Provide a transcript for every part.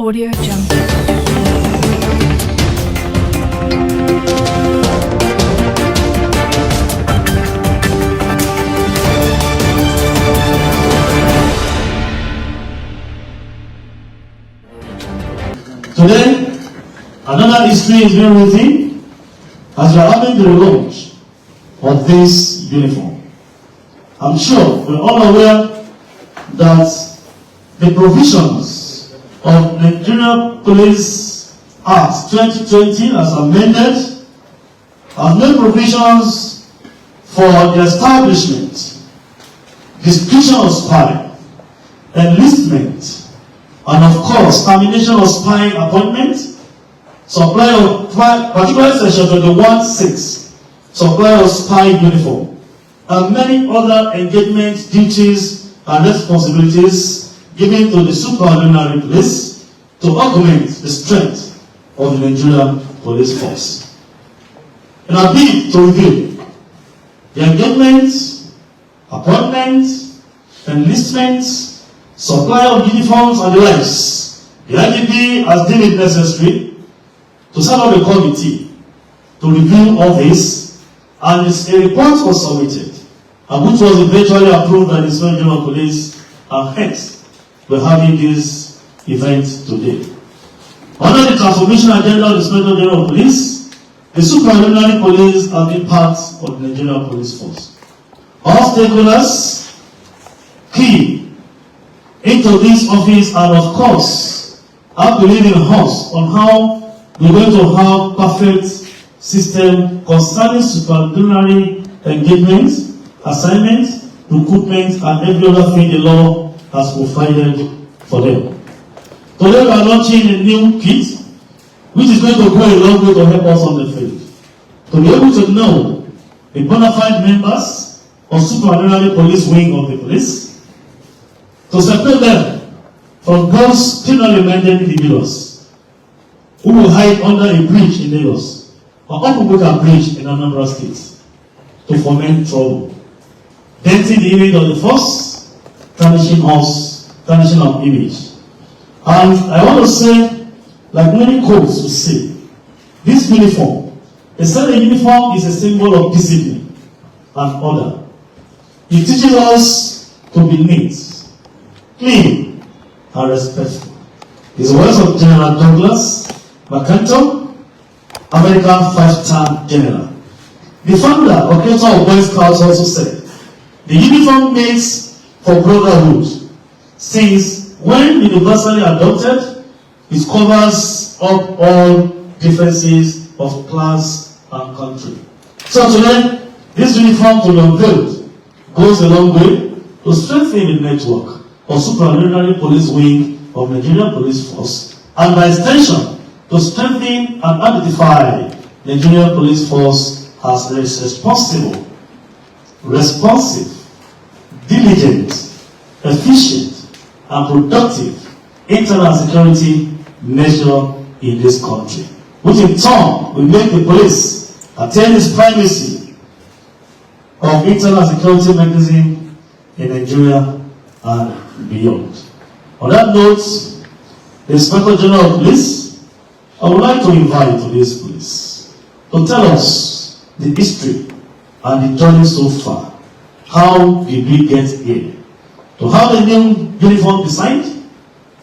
Audio Jungle. Today, another history is being written as we are having the relaunch of this uniform. I'm sure we're all aware that the provisions of Nigeria Police Act 2020 as amended have made provisions for the establishment, description of spy, enlistment, and of course, termination of spying appointment, supply of, particularly section 21(6), supply of spy uniform, and many other engagement duties and responsibilities given to the superordinary police to augment the strength of the Nigerian police force. In a bid to review the engagement, appointment, enlistment, supply of uniforms and the likes, the IGP has deemed it necessary to set up a committee to review all this, and a report was submitted, and which was eventually approved by the Inspector General of Police, and hence we're having this event today. Under the transformation agenda of the Inspector General of Police, the superordinary police have been part of the Nigerian police force. All stakeholders key into this office, and of course, I believe in us on how we're going to have perfect system concerning supernumerary engagement, assignment, recruitment, and every other thing the law has provided for them. Today we are launching a new kit, which is going to go a long way to help us on the field. To be able to know the bona fide members of supernumerary police wing of the police, to separate them from those criminally minded individuals who will hide under a bridge in Lagos or Abuja bridge in Anambra State to foment trouble, denting the image of the force, tarnishing our image. And I want to say, like many codes will say, this uniform, they said the uniform is a symbol of discipline and order. It teaches us to be neat, clean, and respectful. It's the words of General Douglas MacArthur, American 5-star general. The founder or creator of Boy Scouts also said, the uniform makes for brotherhood, since when universally adopted, it covers up all differences of class and country. So today, this uniform to be unveiled goes a long way to strengthen the network of supernumerary police wing of Nigerian police force, and by extension to strengthen and identify Nigerian police force as responsive, diligent, efficient, and productive internal security measure in this country, which in turn will make the police attain its primacy of internal security mechanism in Nigeria and beyond. On that note, the Inspector General of Police, I would like to invite today's police to tell us the history and the journey so far. How did we get here? To have a new uniform designed,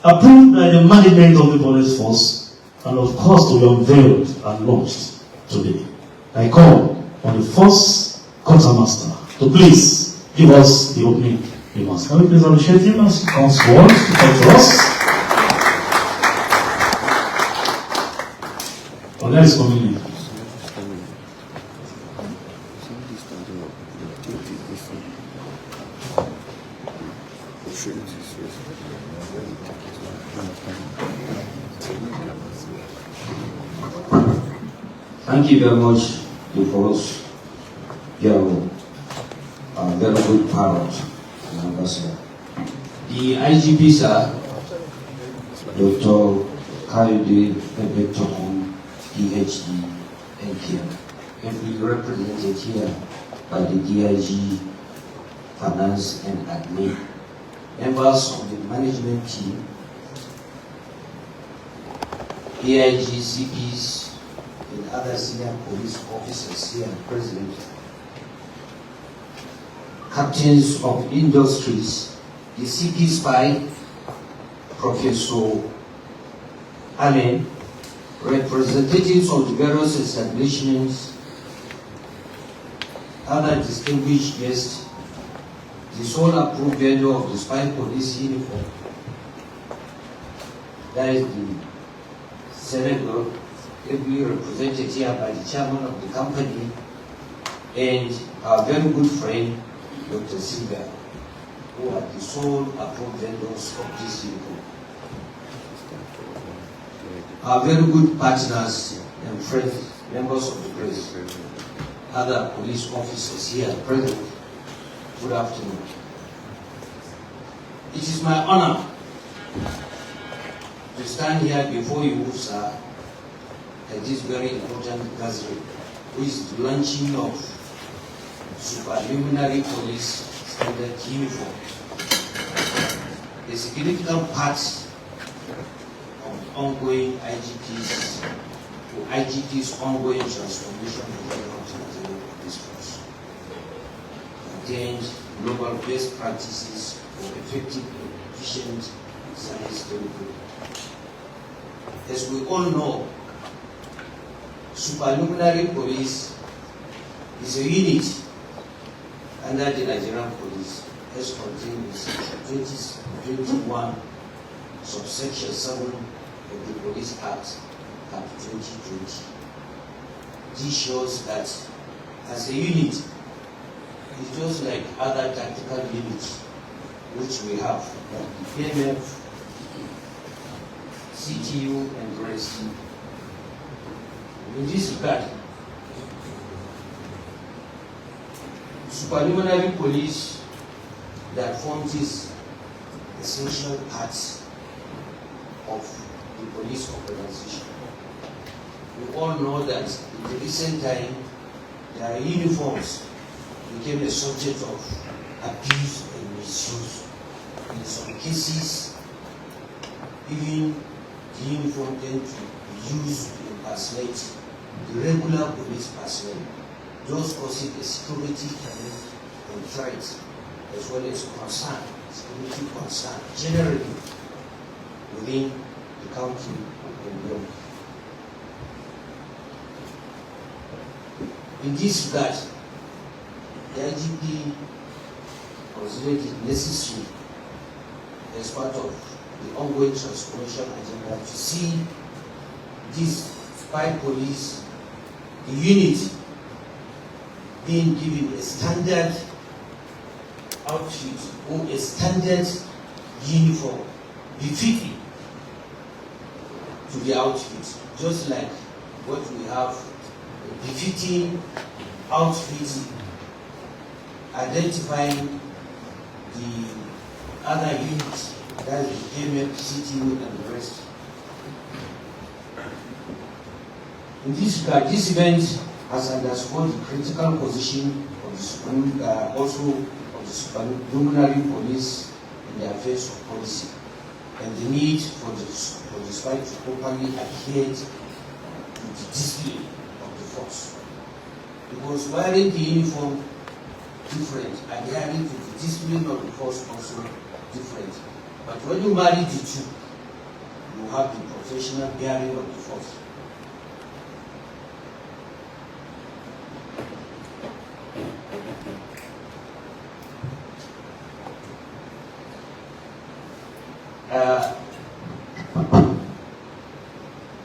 approved by the management of the police force, and of course to be unveiled and launched today. I call on the first quartermaster to please give us the opening. Can we please appreciate him as he comes forward to talk to us? Oh, that is coming in. Thank you very much, for us. You are a very good parrot. The IGP, sir, Dr. Kayode Ebetokun, PhD, NPM, and we represented here by the DIG, Finance and Admin, members of the management team, AIG, CPs, and other senior police officers here present, captains of industries, the CP Spy, Professor Allen, representatives of the various establishments, other distinguished guests, the sole approved vendor of the spy police uniform, that is the Senator, ably represented here by the chairman of the company, and our very good friend, Dr. Silva, who are the sole approved vendors of this uniform. Our very good partners and friends, members of the press, other police officers here present, good afternoon. It is my honor to stand here before you, sir, at this very important gathering, which is the launching of supernumerary police standard uniform, a significant part of ongoing IGP's ongoing transformation of the Continental Police Force. Contains global best practices for effective and efficient service delivery. As we all know, supernumerary police is a unit under the Nigerian police as contained in Section 2021, subsection 7 of the Police Act, Act 2020. This shows that as a unit, it's just like other tactical units which we have, like the PMF, CTU, and the rest. In this regard, supernumerary police that forms these essential parts of the police organization. We all know that in the recent time, their uniforms became a subject of abuse and misuse. In some cases, even the uniform tend to be used to impersonate the regular police personnel, thus causing a security challenge and threat, as well as concern, security concern, generally within the country and beyond. In this regard, the IGP considered it necessary as part of the ongoing transformation agenda to see this spy police, the unit, being given a standard outfit or a standard uniform befitting to the outfit, just like what we have, a befitting outfit identifying the other units, that is the PMF, CTU, and the rest. In this regard, this event has underscored the critical position of the supernumerary police in the affairs of policy, and the need for the spy to properly adhere to the discipline of the force. Because wearing the uniform different, adhering to the discipline of the force also different. But when you marry the two, you have the professional bearing of the force.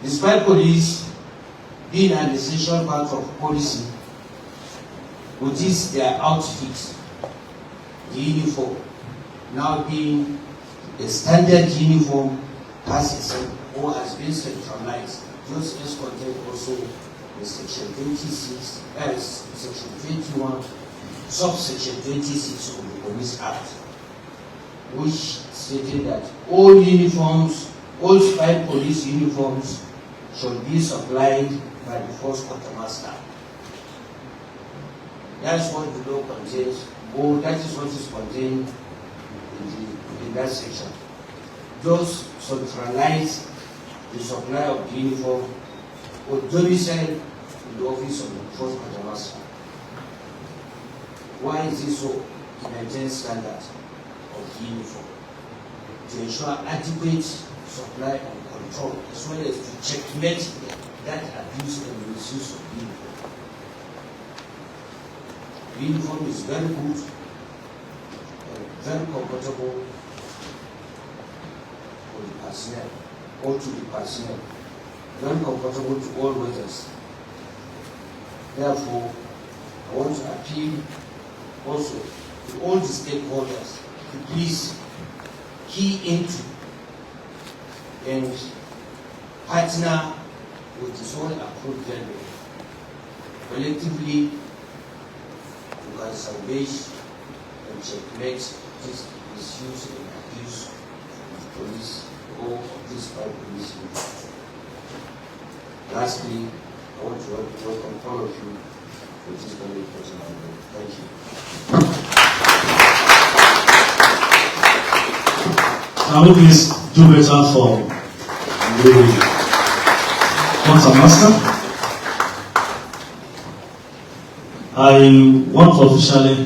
The spy police, being an essential part of policy, with this their outfit, the uniform, now being a standard uniform, has been centralized, just as contained also in Section 26, Section 21, subsection 26 of the Police Act, which stated that all uniforms, all spy police uniforms, should be supplied by the force quartermaster. That's what the law contains, or that is what is contained in that section. Those centralized the supply of the uniform or domicile in the office of the first quartermaster. Why is it so to maintain standards of the uniform? To ensure adequate supply and control, as well as to checkmate that abuse and misuse of the uniform. The uniform is very good and very comfortable for the personnel, or to the personnel, very comfortable to all weathers. Therefore, I want to appeal also to all the stakeholders to please key into and partner with the sole approved vendor. Collectively, we can salvage and checkmate this misuse and abuse of police or of this private police unit. Lastly, I want to welcome all of you for this very important event. Thank you. Can we please do better for the quartermaster? I want to officially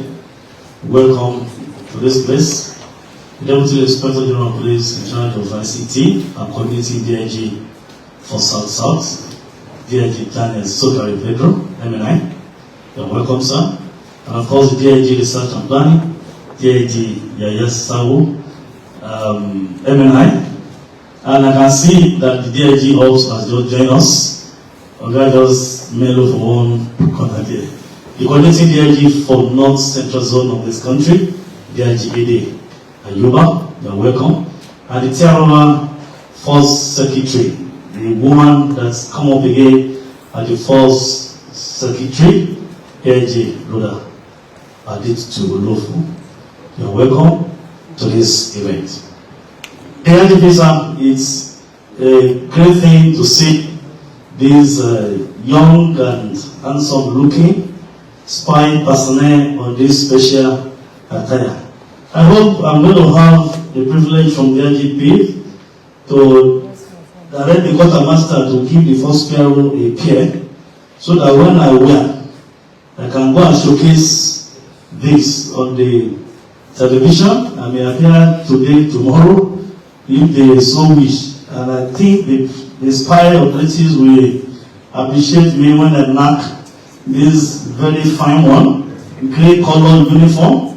welcome to this place the Deputy Inspector General of Police in charge of ICT and Community DIG for South South, DIG Daniel Sokari Pedro, MNI. You're welcome, sir. And of course, the DIG Research and Planning, DIG Yaya Sawu, MNI. And I can see that the DIG also has just joined us. Okay, just mail for one contact here. The coordinating DIG for North Central Zone of this country, DIG Ede Ayuba, you're welcome. And the Tiaroma Force Secretary, the woman that's come up again at the Force Secretary, DIG Loda Adit to Lofu. You're welcome to this event. DIG Visa, it's a great thing to see these young and handsome looking spy personnel on this special attire. I hope I'm going to have the privilege from the IGP to direct the quartermaster to give the first sparrow a pair, so that when I wear, I can go and showcase this on the television. I may appear today, tomorrow, if they so wish. And I think the spy operatives will appreciate me when I knock this very fine one, grey color uniform,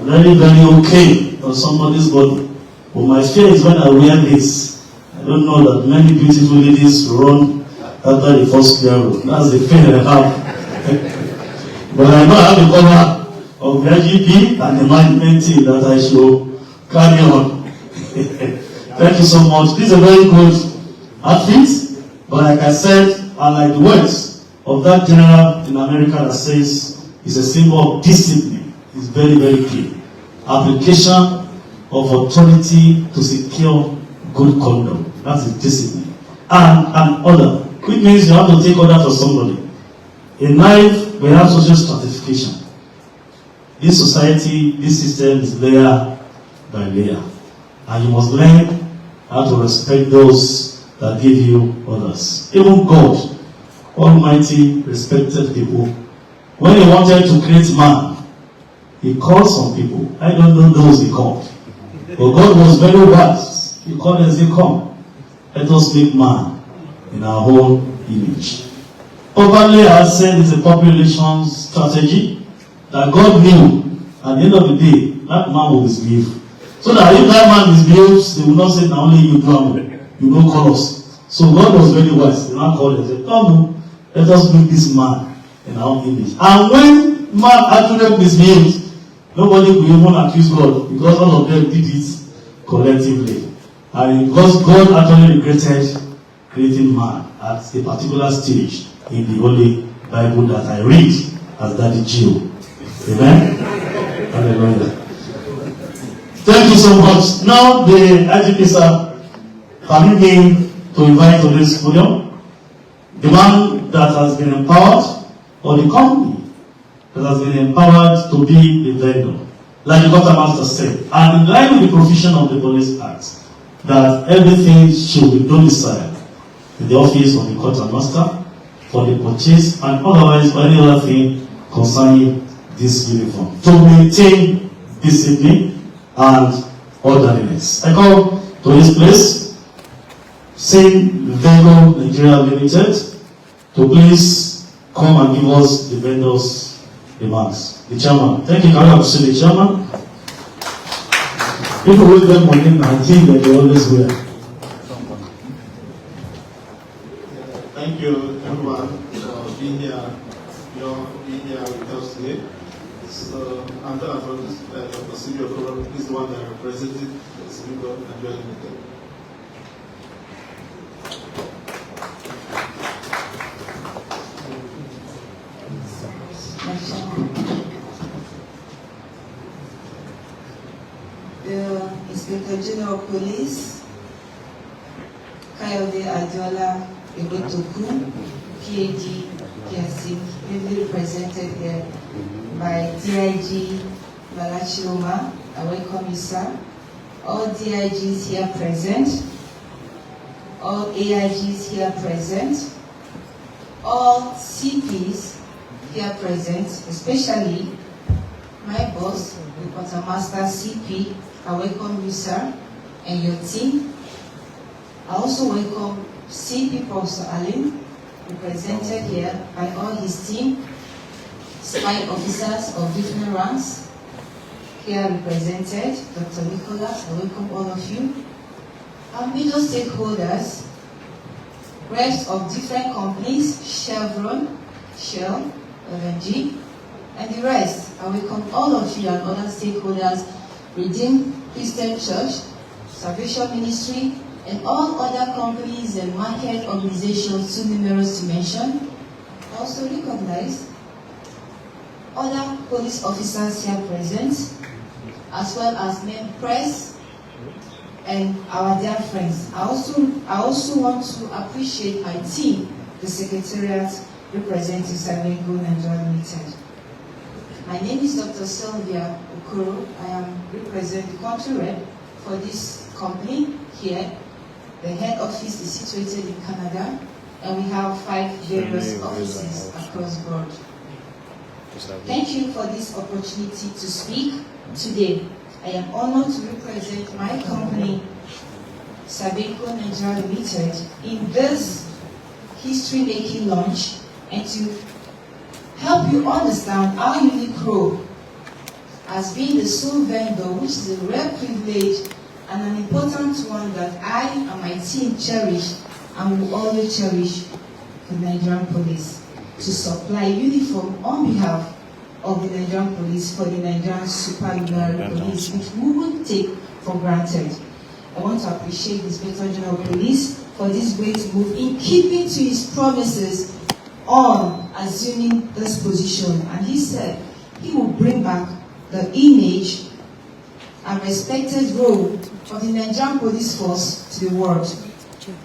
very, very okay on somebody's body. But my fear is when I wear this, I don't know that many beautiful ladies run after the first sparrow. That's the fear I have. But I know I have the cover of the IGP and the management team that I should carry on. Thank you so much. This is a very good outfit, but like I said, I like the words of that general in America that says it's a symbol of discipline. It's very, very clear. Application of authority to secure good conduct. That is discipline. And order, which means you have to take order for somebody. In life, we have social stratification. This society, this system is layer by layer. And you must learn how to respect those that give you orders. Even God Almighty respected people. When he wanted to create man, he called some people. I don't know those he called. But God was very wise. He called and said, come, let us make man in our own image. Probably I said it's a population strategy that God knew at the end of the day that man will misbehave. So that if that man misbehaves, they will not say, now only you drama, you don't call us. So God was very wise. He now called and said, come, let us make this man in our own image. And when man actually misbehaved, nobody could even accuse God, because all of them did it collectively. And because God actually regretted creating man at a particular stage in the Holy Bible that I read as Daddy Jew. Amen? Hallelujah. Thank you so much. Now the IGP sir, permit me to invite to this podium the man that has been empowered, or the company that has been empowered to be the vendor, like the quartermaster said, and in line with the provision of the Police Act, that everything should be domiciled in the office of the quartermaster for the purchase and otherwise for any other thing concerning this uniform to maintain discipline and orderliness. I come to this place, saying Vendor Nigeria Limited, to please come and give us the vendor's remarks. The chairman. Thank you. Can I appreciate the chairman? People will get money and I think that they always will. Thank you, everyone, for being here, being here with us today. So, I'm Dr. Silvio Koro, he's the one that represented the Silvio Nigeria Limited. The Inspector General of Police, Kayode Adeola Ebotoku, PhD, PhD, ably represented here by DIG Malachioma. I welcome you, sir. All DIGs here present, all AIGs here present, all CPs here present, especially my boss, the Quartermaster CP. I welcome you, sir, and your team. I also welcome CP Professor Allen, represented here by all his team, spy officers of different ranks, here represented, Dr. Nicholas, I welcome all of you. Our major stakeholders, reps of different companies, Chevron, Shell, LNG, and the rest. I welcome all of you and other stakeholders, Redeemed Christian Church, Salvation Ministry, and all other companies and market organizations too numerous to mention. I also recognize other police officers here present, as well as main press and our dear friends. I also want to appreciate my team, the Secretariat representing Savengo Nigeria Limited. My name is Dr. Sylvia Okoro. I am representing the country rep for this company here. The head office is situated in Canada, and we have 5 various offices across the board. Thank you for this opportunity to speak today. I am honored to represent my company, Sabeco Nigeria Limited, in this history-making launch and to help you understand our unique role as being the sole vendor, which is a rare privilege and an important one that I and my team cherish and will always cherish the Nigerian police, to supply uniform on behalf of the Nigerian police for the Nigerian supernumerary police, which we would take for granted. I want to appreciate the Inspector General of Police for this great move in keeping to his promises on assuming this position. And he said he will bring back the image and respected role of the Nigerian police force to the world.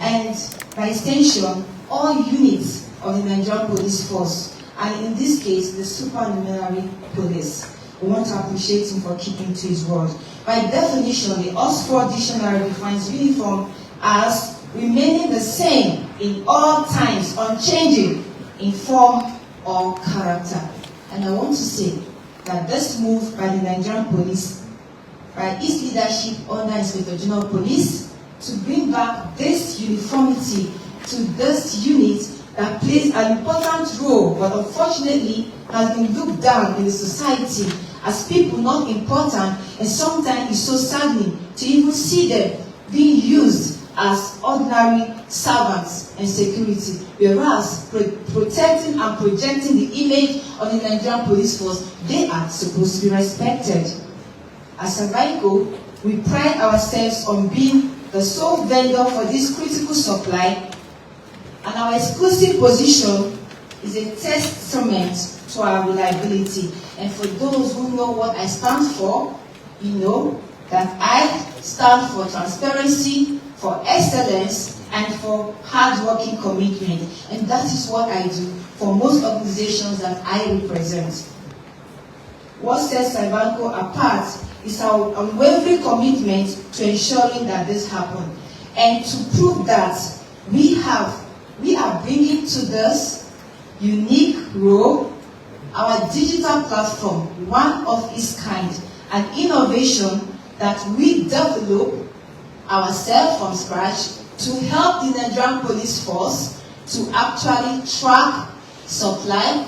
And by extension, all units of the Nigerian police force, and in this case, the supernumerary police. We want to appreciate him for keeping to his word. By definition, the Oxford Dictionary defines uniform as remaining the same in all times, unchanging in form or character. And I want to say that this move by the Nigerian police, by its leadership under Inspector General of Police, to bring back this uniformity to this unit that plays an important role, but unfortunately has been looked down in the society as people not important, and sometimes it's so saddening to even see them being used as ordinary servants and security, whereas protecting and projecting the image of the Nigerian police force, they are supposed to be respected. As a Sabeco, we pride ourselves on being the sole vendor for this critical supply, and our exclusive position is a testament to our reliability. And for those who know what I stand for, you know that I stand for transparency, for excellence, and for hard-working commitment. And that is what I do for most organizations that I represent. what sets Cybanco apart is our unwavering commitment to ensuring that this happens. And to prove that, we are bringing to this unique role our digital platform, one of its kind, an innovation that we develop ourselves from scratch to help the Nigerian police force to actually track supply,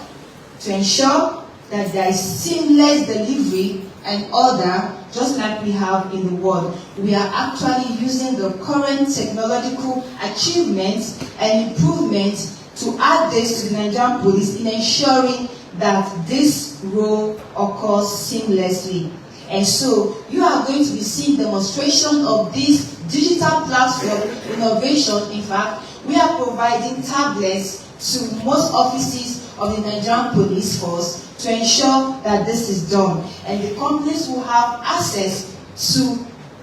to ensure that there is seamless delivery and order, just like we have in the world. We are actually using the current technological achievements and improvements to add this to the Nigerian police in ensuring that this role occurs seamlessly. And so you are going to be seeing demonstration of this digital platform innovation. In fact, we are providing tablets to most offices of the Nigerian police force to ensure that this is done. And the companies will have access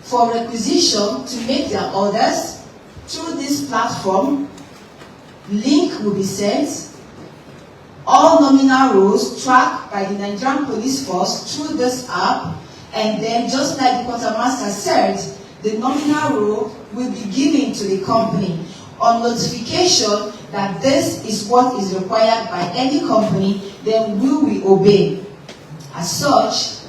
for requisition to make their orders through this platform. Link will be sent. All nominal roles tracked by the Nigerian police force through this app. And then, just like the quartermaster said, the nominal role will be given to the company. On notification that this is what is required by any company, then we will obey. As such,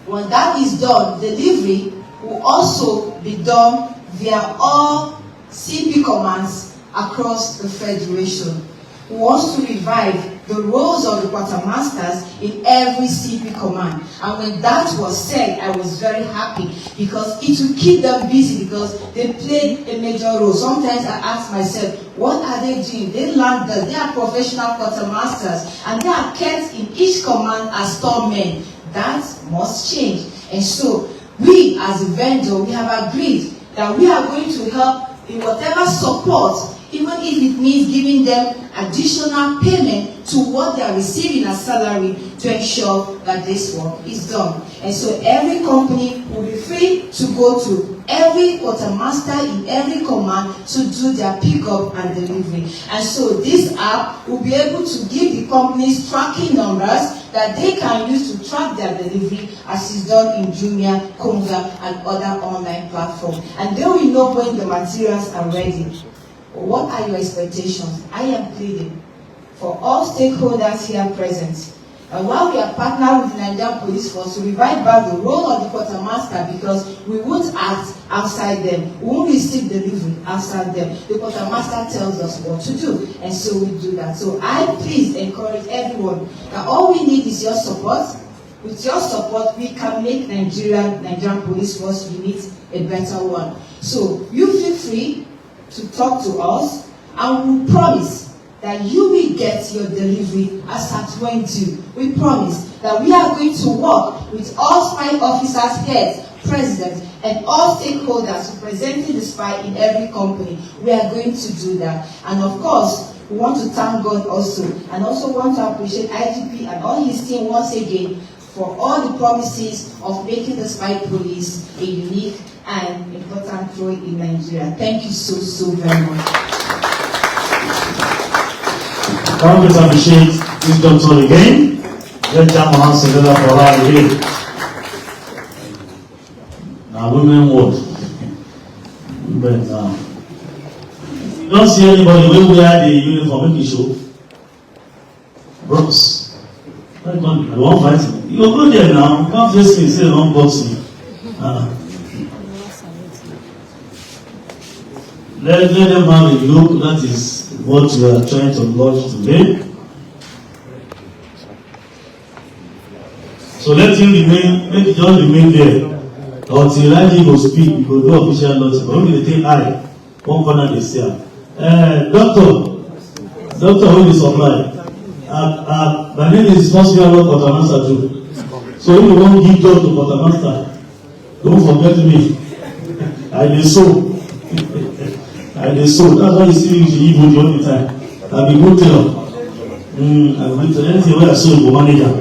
when that is done, delivery will also be done via all CP commands across the Federation. We want to revive the roles of the quartermasters in every CP command. And when that was said, I was very happy because it will keep them busy because they play a major role. Sometimes I ask myself, what are they doing? They learn that they are professional quartermasters and they are kept in each command as storemen. That must change. And so we as a vendor, we have agreed that we are going to help in whatever support, even if it means giving them additional payment to what they are receiving as salary to ensure that this work is done. And so every company will be free to go to every quartermaster in every command to do their pickup and delivery. And so this app will be able to give the companies tracking numbers that they can use to track their delivery as is done in Jumia, Konga, and other online platforms. And they will know when the materials are ready. What are your expectations? I am pleading for all stakeholders here present. And while we are partnered with the Nigerian Police Force to revive back the role of the quartermaster, because we won't act outside them, we won't receive delivery outside them. The quartermaster tells us what to do, and so we do that. So I please encourage everyone that all we need is your support. With your support, we can make Nigerian Police Force unit a better one. So you feel free to talk to us, and we promise that you will get your delivery as at when due. We promise that we are going to work with all spy officers, heads, presidents, and all stakeholders representing the spy in every company. We are going to do that. And of course, we want to thank God also, and also want to appreciate IGP and all his team once again for all the promises of making the spy police a unique and important role in Nigeria. Thank you so very much. Can we appreciate this doctor again? Let's jam our hands together for her again. Now, women what? Women now. You don't see anybody when we wear the uniform, make it show. Bros. I won't fight you. You go there now. You can't face me, say, don't box me. Let them have a look. That is what we are trying to launch today. So let him remain, make it just remain there. Until Raji will speak, we will do official launch. But only the thing I, one corner they say, Doctor, who is supply? My name is Monsignor Quartermaster too. So if you want to give job to Quartermaster, don't forget me. I dey so. That's why you see me to give you all the time. I'll be good tailor. I'll be to anything where I saw you go manager.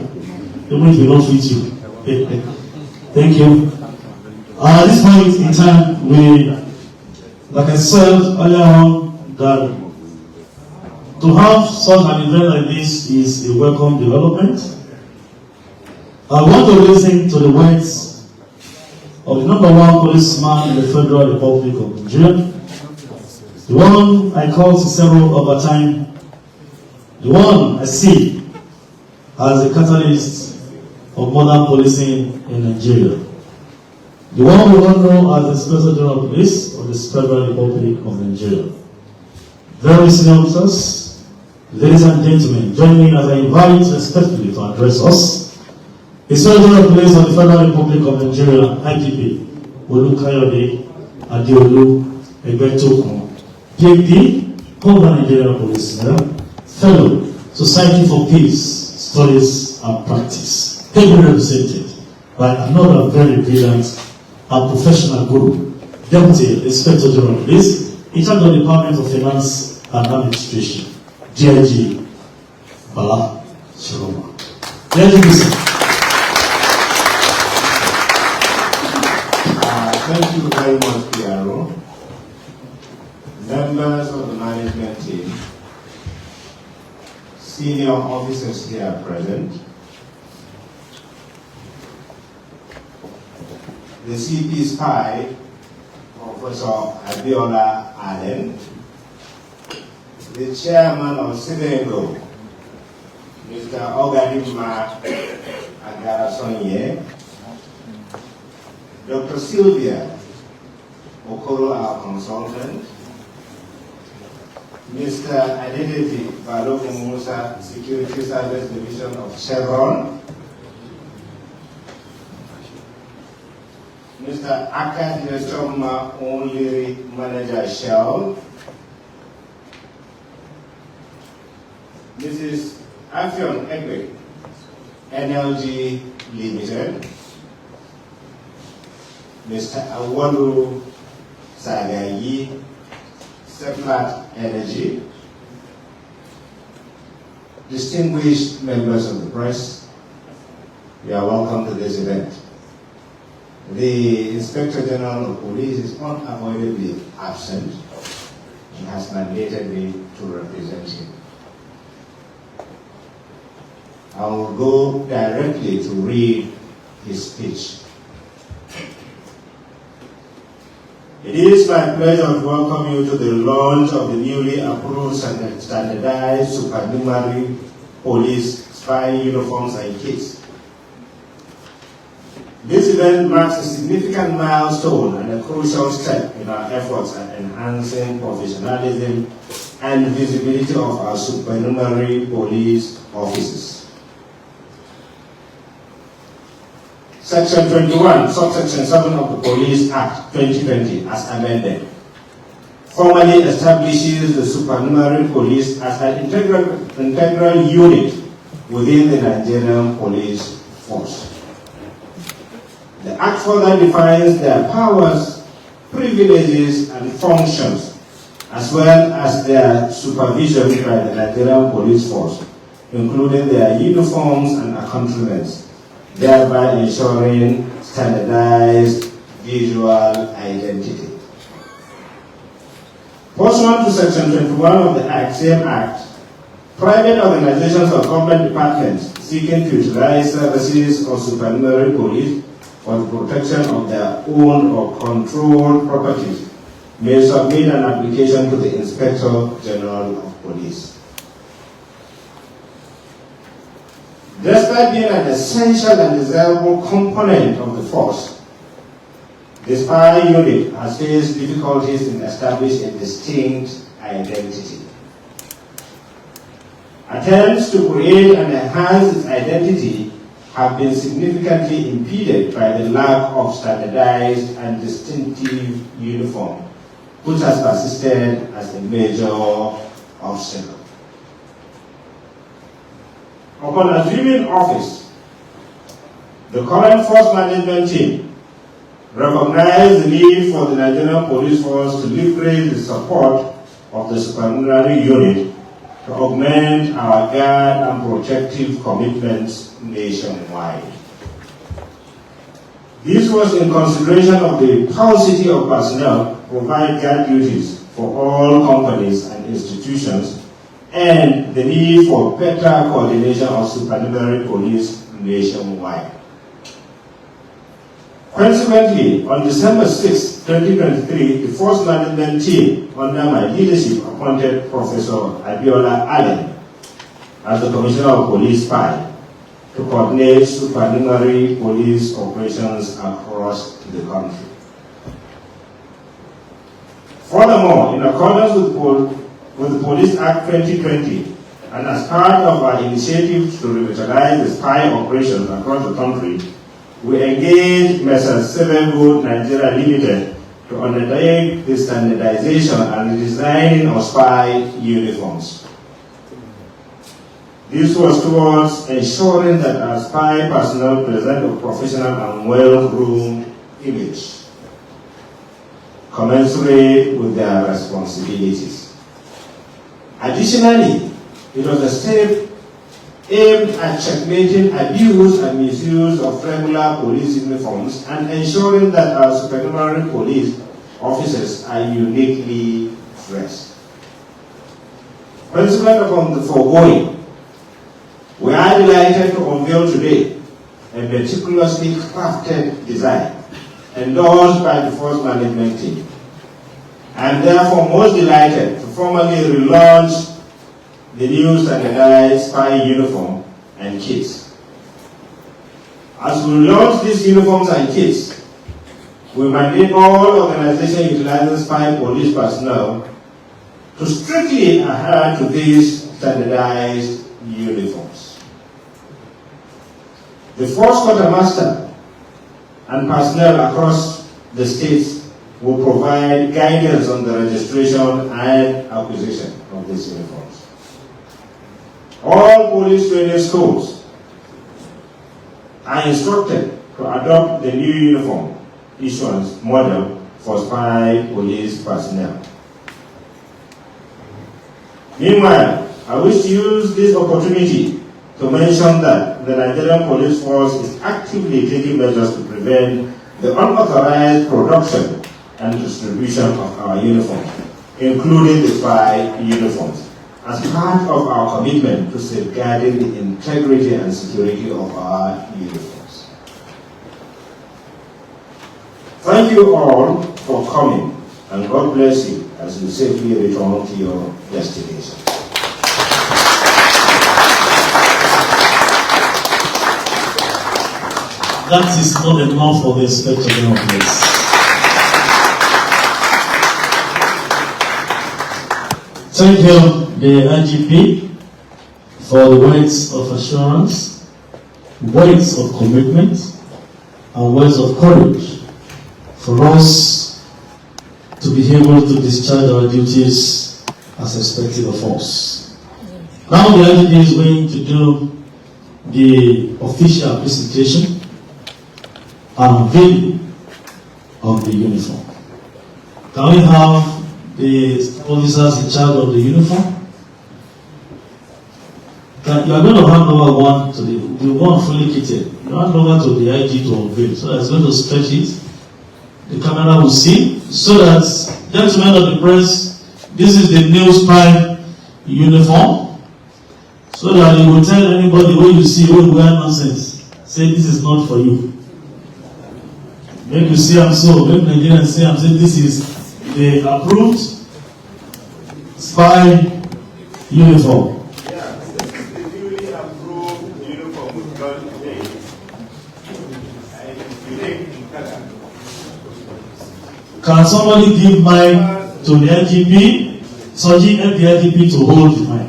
Even if you don't fit you. Thank you. At this point in time, like I said earlier on, that to have such an event like this is a welcome development. I want to listen to the words of the number one policeman in the Federal Republic of Nigeria, the one I call Cicero over time, the one I see as the catalyst of modern policing in Nigeria, the one we all know as the Inspector General of Police of the Federal Republic of Nigeria. Very senior officers, ladies and gentlemen, join me as I invite respectfully to address us, the Inspector General of Police of the Federal Republic of Nigeria, IGP, Olukayode Adeolu Egbetokun, PhD, Governor Nigeria Police, Fellow, Society for Peace, Studies and Practice, ably represented by another very brilliant and professional guru, Deputy Inspector General of Police, in charge of the Department of Finance and Administration, DIG Bala Shiroma. Thank you very much, PRO. Members of the management team, senior officers here present, the CP spy, Professor Abiola Allen, the chairman of Sedengo, Mr. Ogadima Agarasonye, Dr. Sylvia Okoro, our consultant, Mr. Adeliti Balogun Musa, Security Service Division of Chevron, Mr. Akad Yesoma Only Manager Shell, Mrs. Afion Egbe, NLG Limited, Mr. Awalu Sagayi, Seplat Energy, distinguished members of the press, you are welcome to this event. The Inspector General of Police is unavoidably absent and has mandated me to represent him. I will go directly to read his speech. It is my pleasure to welcome you to the launch of the newly approved standardized supernumerary police spy uniforms and kits. This event marks a significant milestone and a crucial step in our efforts at enhancing professionalism and visibility of our supernumerary police officers. Section 21, subsection 7 of the Police Act 2020 as amended, formally establishes the supernumerary police as an integral unit within the Nigerian police force. The Act further defines their powers, privileges, and functions, as well as their supervision by the Nigerian police force, including their uniforms and accoutrements, thereby ensuring standardized visual identity. Pursuant to Section 21 of the same Act, private organizations or government departments seeking to utilize services of supernumerary police for the protection of their own or controlled properties may submit an application to the Inspector General of Police. Despite being an essential and desirable component of the force, the spy unit has faced difficulties in establishing a distinct identity. Attempts to create and enhance its identity have been significantly impeded by the lack of standardized and distinctive uniform, which has persisted as a major obstacle. Upon assuming office, the current force management team recognized the need for the Nigerian police force to leverage the support of the supernumerary unit to augment our guard and protective commitments nationwide. This was in consideration of the paucity of personnel to provide guard duties for all companies and institutions, and the need for better coordination of supernumerary police nationwide. Consequently, on December 6, 2023, the Force Management Team, under my leadership, appointed Professor Abiola Allen as the Commissioner of Police 5 to coordinate supernumerary police operations across the country. Furthermore, in accordance with the Police Act 2020, and as part of our initiative to revitalize the spy operations across the country, we engaged Messrs. Sevenwood Nigeria Limited to undertake the standardization and the designing of spy uniforms. This was towards ensuring that our spy personnel present a professional and well-groomed image, commensurate with their responsibilities. Additionally, it was a step aimed at checkmating abuse and misuse of regular police uniforms and ensuring that our supernumerary police officers are uniquely dressed. Principled upon the foregoing, we are delighted to unveil today a meticulously crafted design endorsed by the Force Management Team. I am therefore most delighted to formally relaunch the new standardized spy uniform and kits. As we launch these uniforms and kits, we mandate all organizations utilizing spy police personnel to strictly adhere to these standardized uniforms. The Force Quartermaster and personnel across the states will provide guidance on the registration and acquisition of these uniforms. All police training schools are instructed to adopt the new uniform issuance model for spy police personnel. Meanwhile, I wish to use this opportunity to mention that the Nigerian Police Force is actively taking measures to prevent the unauthorized production and distribution of our uniforms, including the spy uniforms, as part of our commitment to safeguarding the integrity and security of our uniforms. Thank you all for coming, and God bless you as you safely return to your destination. That is not enough for the Inspector General of Police. Thank you, the IGP, for the words of assurance, words of commitment, and words of courage for us to be able to discharge our duties as expected of us. Now the IGP is going to do the official presentation and unveiling of the uniform. Can we have the officers in charge of the uniform? You are going to hand over one to the one fully kitted. You hand over to the IG to unveil. So that's going to stretch it. The camera will see. So that, gentlemen of the press, this is the new spy uniform. So that you will tell anybody when you see who wear nonsense, say this is not for you. Make you see I'm so, make Nigerians say I'm saying this is the approved spy uniform. Yeah, this is the newly approved uniform with gun today. And it's unique in color. Can somebody give mic to the IGP? Soji, help the IGP to hold the mic.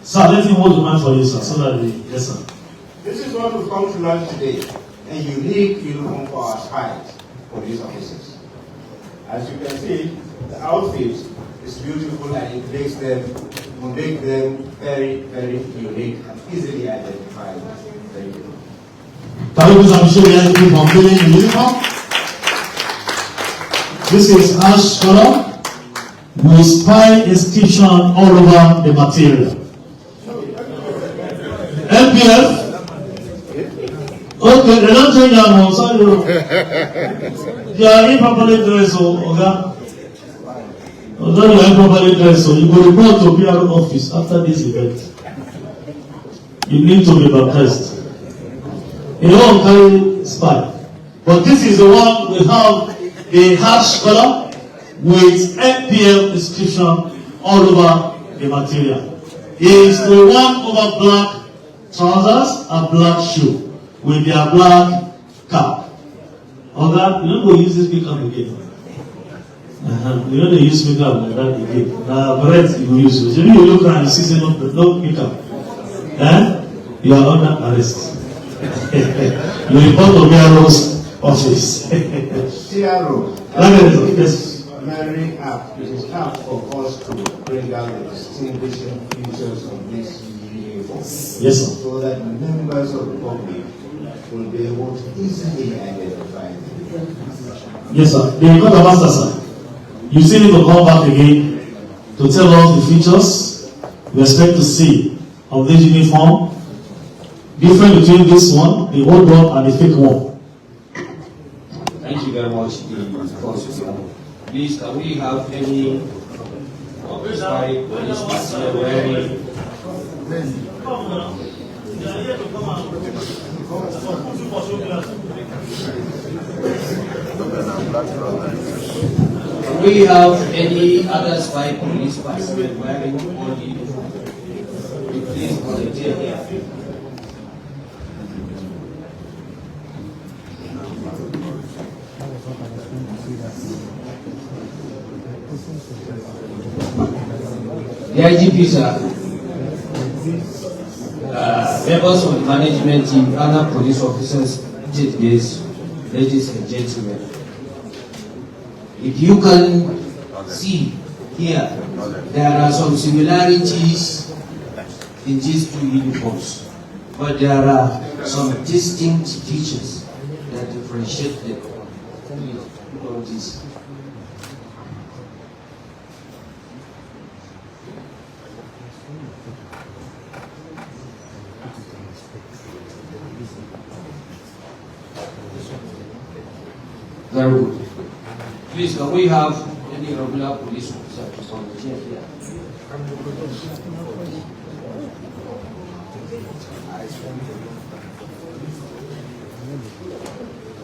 Sir, let him hold the mic for you, sir, so that yes, sir. This is what we've come to learn today. A unique uniform for our spies, police officers. As you can see, the outfit is beautiful and it makes them, will make them very, very unique and easily identifiable. Thank you. Can you please show the IGP for unveiling the uniform? This is ash color with spy inscription all over the material. MPF. Okay, they don't change our one, sorry. They are improperly dressed, okay? Although you are improperly dressed, so you will report to PR office after this event. You need to be baptized. You don't carry spy. But this is the one we have a harsh color with NPF inscription all over the material. It's the one over black trousers and black shoe with their black cap. On that, you don't go use this pickup again. You don't use pickup like that again. But you use it. If you look around and see no pickup, you are under arrest. You report to Mayor's office. CRO, yes. Mary app, it is hard for us to bring out the distinguishing features of this uniform. Yes, sir. So that members of the public will be able to easily identify them. Yes, sir. The record of master, sir. You still need to come back again to tell us the features we expect to see of this uniform. Different between this one, the old one, and the fake one. Thank you very much, Please, can we have any spy police personnel wearing? Can we have any other spy police personnel wearing all the uniform? Please volunteer here. The IGP, sir, members of the management team, other police officers, ladies and gentlemen. If you can see here, there are some similarities in these two uniforms, but there are some distinct features that differentiate them from this. Very good. Please, can we have any regular police officer to volunteer here?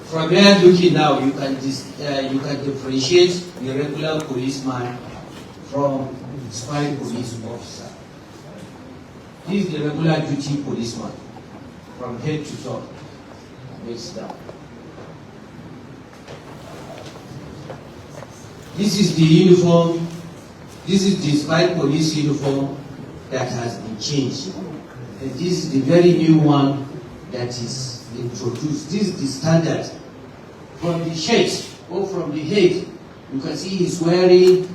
From here looking now, you can differentiate the regular policeman from spy police officer. This is the regular duty policeman from head to toe. Next down. This is the uniform, this is the spy police uniform that has been changed. And this is the very new one that is introduced. This is the standard. From the shirt or from the head, you can see he's wearing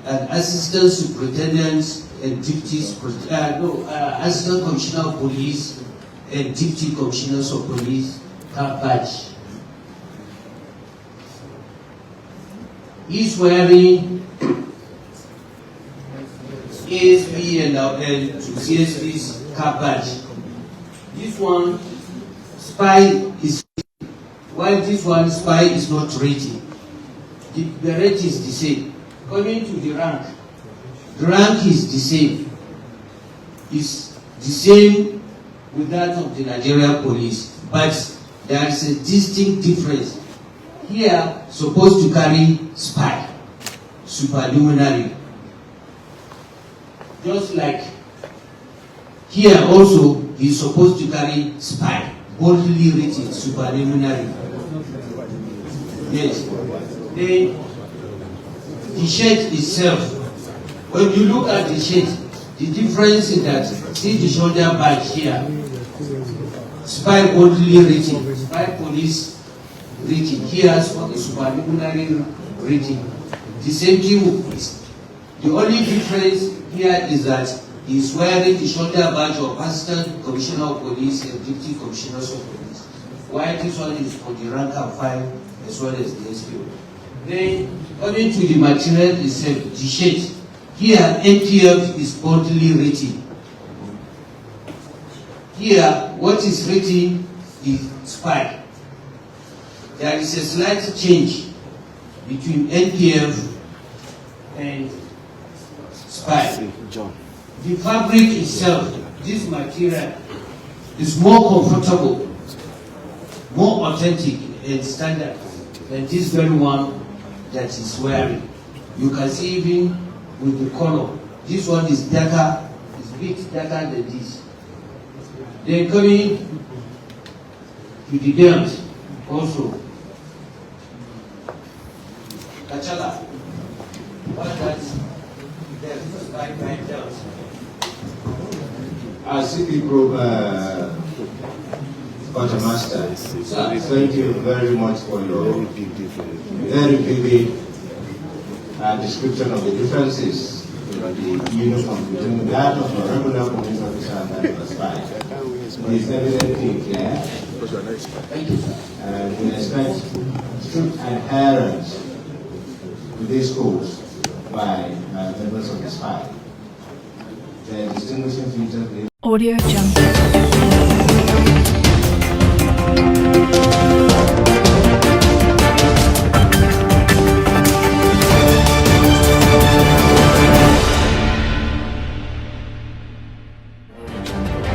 an assistant superintendent and deputy assistant commissioner of police and deputy commissioners of police cap badge. He's wearing ASP and to CSP's cap badge. This one, spy is, while this one, spy is not rated. The rate is the same. Coming to the rank is the same. It's the same with that of the Nigerian police, but there is a distinct difference. Here, supposed to carry spy, supernumerary. Just like here also, he's supposed to carry spy, boldly written, supernumerary. Yes. The shirt itself, when you look at the shirt, the difference is that, see the shoulder badge here, spy boldly written, spy police written, here for the supernumerary written. The same thing with this. The only difference here is that he's wearing the shoulder badge of Assistant Commissioner of Police and Deputy Commissioners of Police, while this one is for the rank and file as well as the SPO. Then, coming to the material itself, the shirt. Here, NPF is boldly written. Here, what is written is spy. There is a slight change between NPF and spy. The fabric itself, this material, is more comfortable more authentic and standard than this very one that is wearing. You can see even with the color. This one is darker, is a bit darker than this. Then coming to the belt also. Kachala. What that belt? My belt. City Group Quartermaster, thank you very much for your very vivid description of the differences in the uniform between that of a regular police officer and that of a spy. It is evidently clear. Thank you, sir. And we expect strict adherence to these codes by members of the spy. Their distinguishing features. Audio Jungle.